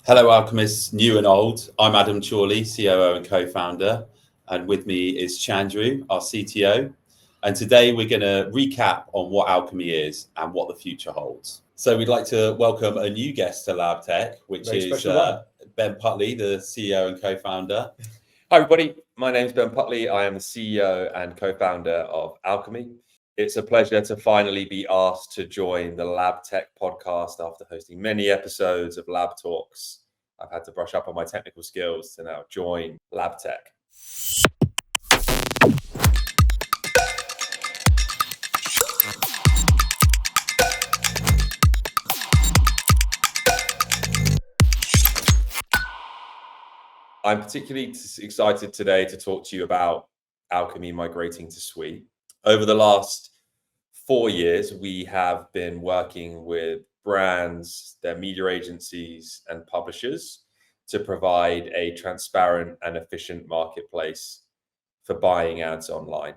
Hello, alchemists, new and old. I'm Adam Chorley, COO and co-founder, and with me is Chandru, our CTO. And today we're going to recap on what Alkimi is and what the future holds. So we'd like to welcome a new guest to LabTech, which Very is special one. Ben Putley, the CEO and co-founder. Hi, everybody. My name is Ben Putley. I am the CEO and co-founder of Alkimi. It's a pleasure to finally be asked to join the LabTech podcast after hosting many episodes of LabTalks. I've had to brush up on my technical skills to now join LabTech. I'm particularly excited today to talk to you about Alkimi migrating to Suite. Over the last 4 years, we have been working with brands, their media agencies, and publishers to provide a transparent and efficient marketplace for buying ads online.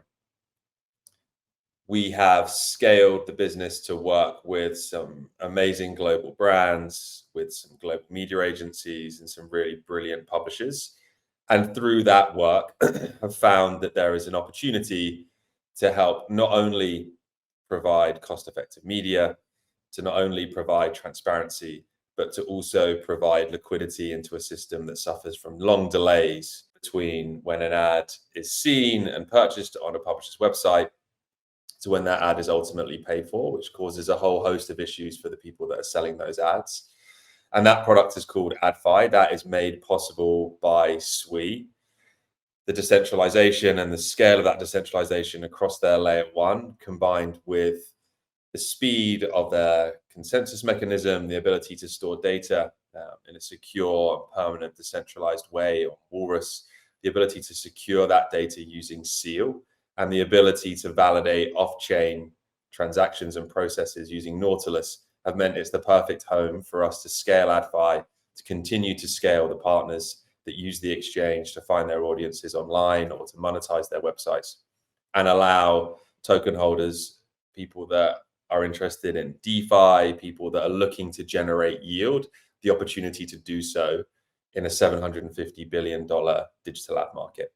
We have scaled the business to work with some amazing global brands, with some global media agencies, and some really brilliant publishers. And through that work, have found that there is an opportunity to help not only provide cost-effective media, to not only provide transparency, but to also provide liquidity into a system that suffers from long delays between when an ad is seen and purchased on a publisher's website to when that ad is ultimately paid for, which causes a whole host of issues for the people that are selling those ads. And that product is called AdFi. That is made possible by Suite. The decentralization and the scale of that decentralization across their layer one, combined with the speed of their consensus mechanism, the ability to store data in a secure, permanent, decentralized way on Walrus, the ability to secure that data using Seal, and the ability to validate off-chain transactions and processes using Nautilus have meant it's the perfect home for us to scale AdFi, to continue to scale the partners that use the exchange to find their audiences online or to monetize their websites, and allow token holders, people that are interested in DeFi, people that are looking to generate yield, the opportunity to do so in a $750 billion digital ad market.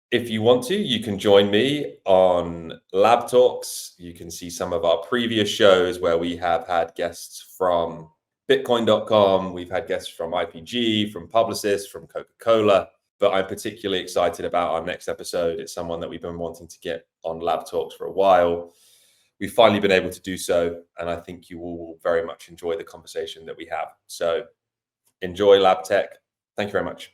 If you want to, you can join me on LabTalks. You can see some of our previous shows where we have had guests from Bitcoin.com. We've had guests from IPG, from Publicis, from Coca-Cola. But I'm particularly excited about our next episode. It's someone that we've been wanting to get on LabTalks for a while. We've finally been able to do so, and I think you all will very much enjoy the conversation that we have. So enjoy LabTech. Thank you very much.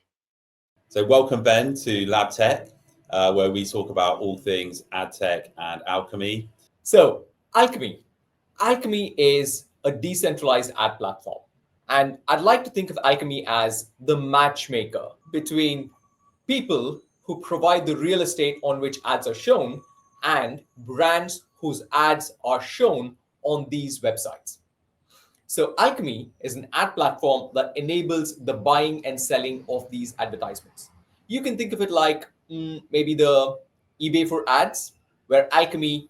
So welcome, Ben, to LabTech, where we talk about all things AdTech and Alkimi. So, Alkimi. Alkimi is a decentralized ad platform. And I'd like to think of Alkimi as the matchmaker between people who provide the real estate on which ads are shown and brands whose ads are shown on these websites. So Alkimi is an ad platform that enables the buying and selling of these advertisements. You can think of it like maybe the eBay for ads, where Alkimi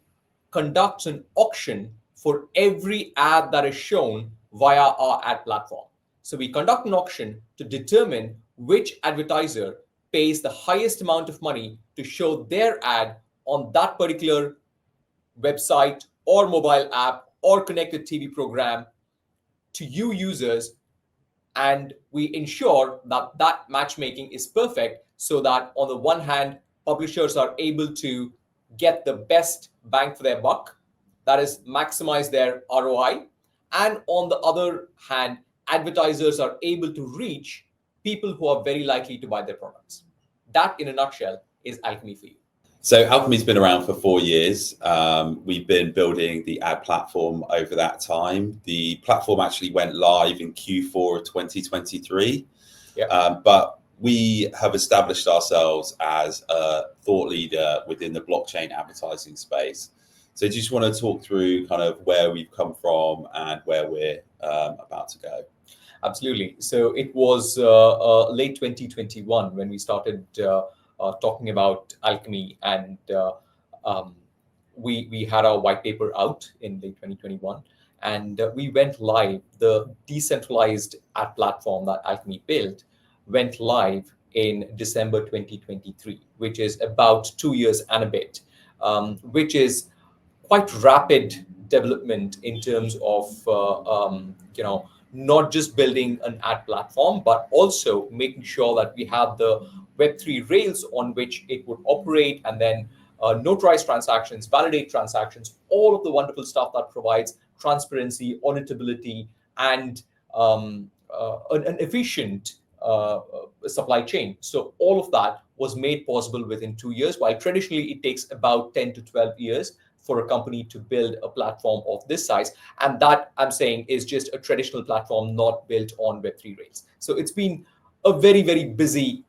conducts an auction for every ad that is shown via our ad platform. So we conduct an auction to determine which advertiser pays the highest amount of money to show their ad on that particular website or mobile app or connected TV program to you users, and we ensure that that matchmaking is perfect so that on the one hand, publishers are able to get the best bang for their buck, that is maximize their ROI, and on the other hand, advertisers are able to reach people who are very likely to buy their products. That in a nutshell is Alkimi for you. So Alkimi's been around for 4 years. We've been building the ad platform over that time. The platform actually went live in Q4 of 2023. But we have established ourselves as a thought leader within the blockchain advertising space. So do you just want to talk through kind of where we've come from and where we're about to go? Absolutely. So it was late 2021 when we started talking about Alkimi, and we had our white paper out in late 2021. And we went live. The decentralized ad platform that Alkimi built went live in December 2023, which is about 2 years and a bit, which is quite rapid development in terms of not just building an ad platform, but also making sure that we have the Web3 rails on which it would operate, and then notarize transactions, validate transactions, all of the wonderful stuff that provides transparency, auditability, and an efficient supply chain. So all of that was made possible within 2 years, while traditionally it takes about 10 to 12 years for a company to build a platform of this size. And that, I'm saying, is just a traditional platform not built on Web3 rails. So it's been a very, very busy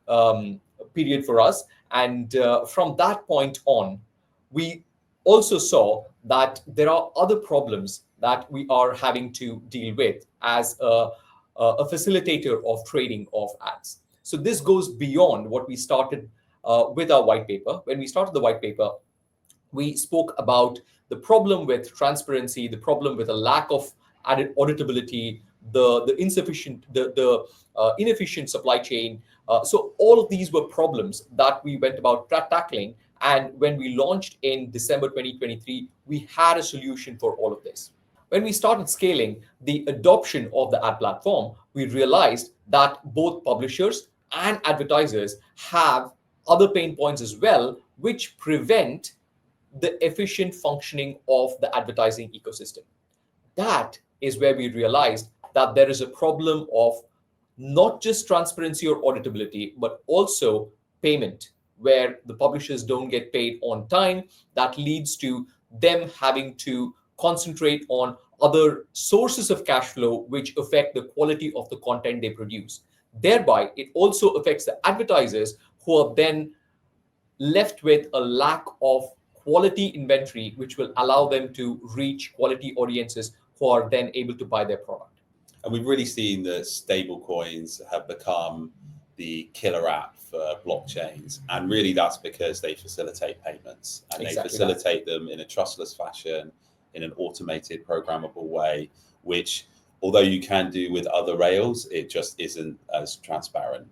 period for us. And from that point on, we also saw that there are other problems that we are having to deal with as a facilitator of trading of ads. So this goes beyond what we started with our white paper. When we started the white paper, we spoke about the problem with transparency, the problem with a lack of auditability, the inefficient supply chain. So all of these were problems that we went about tackling. And when we launched in December 2023, we had a solution for all of this. When we started scaling the adoption of the ad platform, we realized that both publishers and advertisers have other pain points as well, which prevent the efficient functioning of the advertising ecosystem. That is where we realized that there is a problem of not just transparency or auditability, but also payment, where the publishers don't get paid on time. That leads to them having to concentrate on other sources of cash flow, which affect the quality of the content they produce. Thereby, it also affects the advertisers, who are then left with a lack of quality inventory, which will allow them to reach quality audiences who are then able to buy their product. And we've really seen that stable coins have become the killer app for blockchains. And really that's because they facilitate payments, and they facilitate them in a trustless fashion, in an automated, programmable way, which, although you can do with other rails, it just isn't as transparent.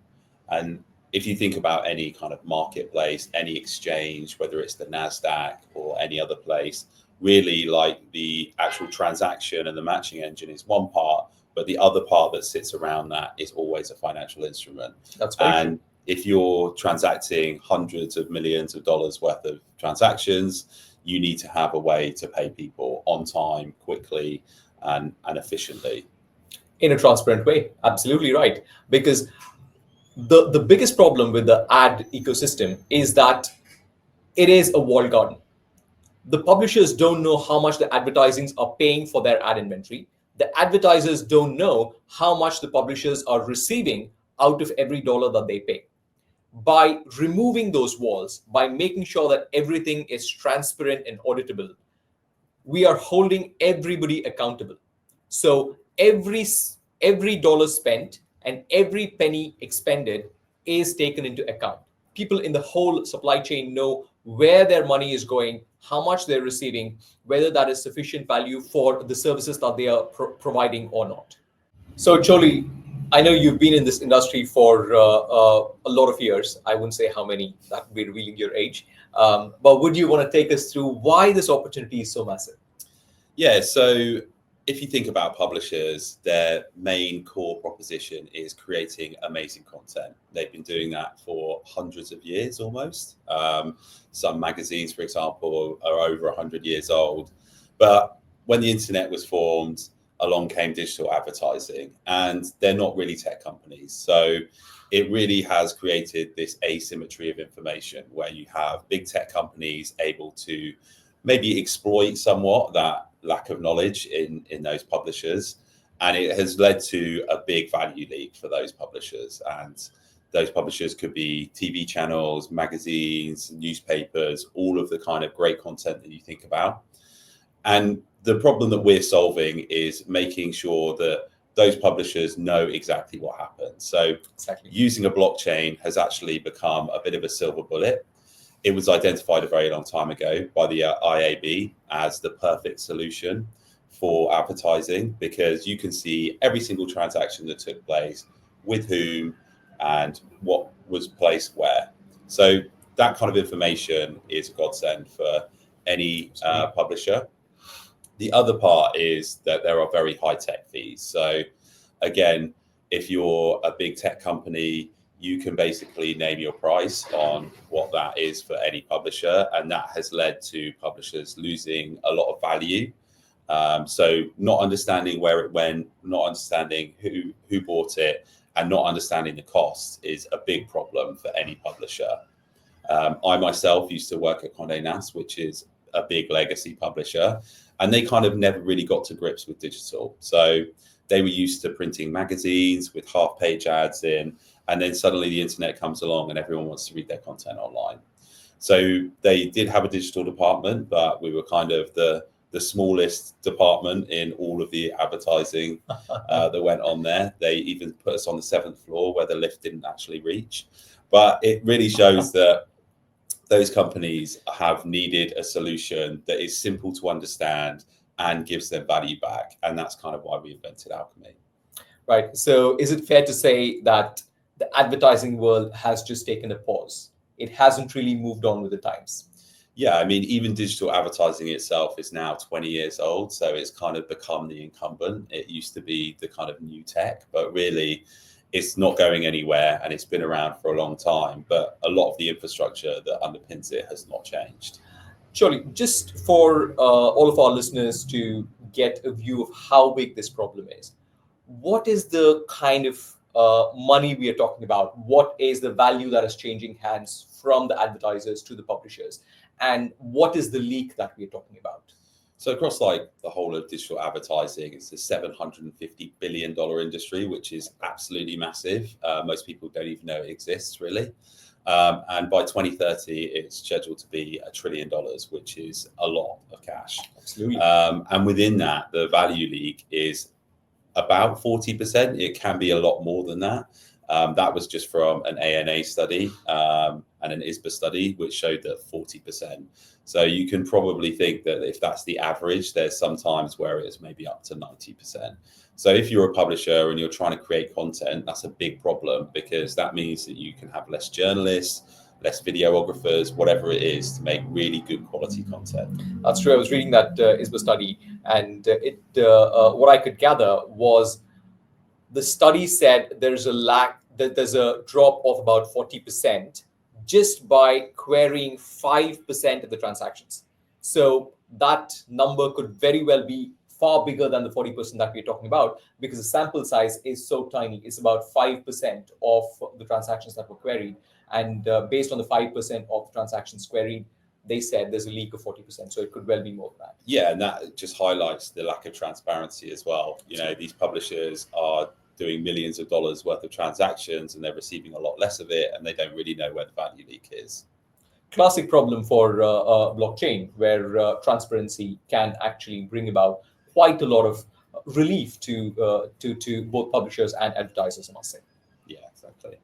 And if you think about any kind of marketplace, any exchange, whether it's the NASDAQ or any other place, really, like, the actual transaction and the matching engine is one part, but the other part that sits around that is always a financial instrument. That's very true. If you're transacting hundreds of millions of dollars worth of transactions, you need to have a way to pay people on time, quickly, and efficiently. In a transparent way. Absolutely right. Because the biggest problem with the ad ecosystem is that it is a walled garden. The publishers don't know how much the advertisings are paying for their ad inventory. The advertisers don't know how much the publishers are receiving out of every dollar that they pay. By removing those walls, by making sure that everything is transparent and auditable, we are holding everybody accountable. So every dollar spent and every penny expended is taken into account. People in the whole supply chain know where their money is going, how much they're receiving, whether that is sufficient value for the services that they are providing or not. So Chorley, I know you've been in this industry for a lot of years. I wouldn't say how many, that would be revealing your age. But would you want to take us through why this opportunity is so massive? Yeah, so if you think about publishers, their main core proposition is creating amazing content. They've been doing that for hundreds of years almost. Some magazines, for example, are over 100 years old. But when the internet was formed, along came digital advertising, and they're not really tech companies. So it really has created this asymmetry of information, where you have big tech companies able to maybe exploit somewhat that lack of knowledge in those publishers. And it has led to a big value leak for those publishers. And those publishers could be TV channels, magazines, newspapers, all of the kind of great content that you think about. And the problem that we're solving is making sure that those publishers know exactly what happened. So using a blockchain has actually become a bit of a silver bullet. It was identified a very long time ago by the IAB as the perfect solution for advertising, because you can see every single transaction that took place, with whom, and what was placed where. So that kind of information is a godsend for any publisher. The other part is that there are very high tech fees. So again, if you're a big tech company, you can basically name your price on what that is for any publisher, and that has led to publishers losing a lot of value. So not understanding where it went, not understanding who bought it, and not understanding the costs is a big problem for any publisher. I myself used to work at Condé Nast, which is a big legacy publisher, and they kind of never really got to grips with digital. So they were used to printing magazines with half-page ads in, and then suddenly the internet comes along and everyone wants to read their content online. So they did have a digital department, but we were kind of the smallest department in all of the advertising that went on there. They even put us on the 7th floor where the lift didn't actually reach. But it really shows that those companies have needed a solution that is simple to understand and gives them value back. And that's kind of why we invented Alkimi. Right. So is it fair to say that the advertising world has just taken a pause? It hasn't really moved on with the times. Yeah, I mean, even digital advertising itself is now 20 years old. So it's kind of become the incumbent. It used to be the kind of new tech, but really it's not going anywhere, and it's been around for a long time. But a lot of the infrastructure that underpins it has not changed. Surely, just for all of our listeners to get a view of how big this problem is, what is the kind of money we are talking about? What is the value that is changing hands from the advertisers to the publishers? And what is the leak that we are talking about? So across like the whole of digital advertising, it's a $750 billion industry, which is absolutely massive. Most people don't even know it exists, really. And by 2030, it's scheduled to be $1 trillion, which is a lot of cash. Absolutely. And within that, the value leak is about 40%. It can be a lot more than that. That was just from an ANA study and an ISBA study, which showed that 40%. So you can probably think that if that's the average, there's some times where it's maybe up to 90%. So if you're a publisher and you're trying to create content, that's a big problem, because that means that you can have less journalists, less videographers, whatever it is, to make really good quality content. That's true. I was reading that ISBA study, and what I could gather was the study said there's a drop of about 40% just by querying 5% of the transactions. So that number could very well be far bigger than the 40% that we're talking about, because the sample size is so tiny. It's about 5% of the transactions that were queried. And based on the 5% of transactions queried, they said there's a leak of 40%. So it could well be more than that. Yeah, and that just highlights the lack of transparency as well. You know, these publishers are doing millions of dollars worth of transactions, and they're receiving a lot less of it, and they don't really know where the value leak is. Classic problem for blockchain, where transparency can actually bring about quite a lot of relief to both publishers and advertisers, I must say. Yeah, exactly.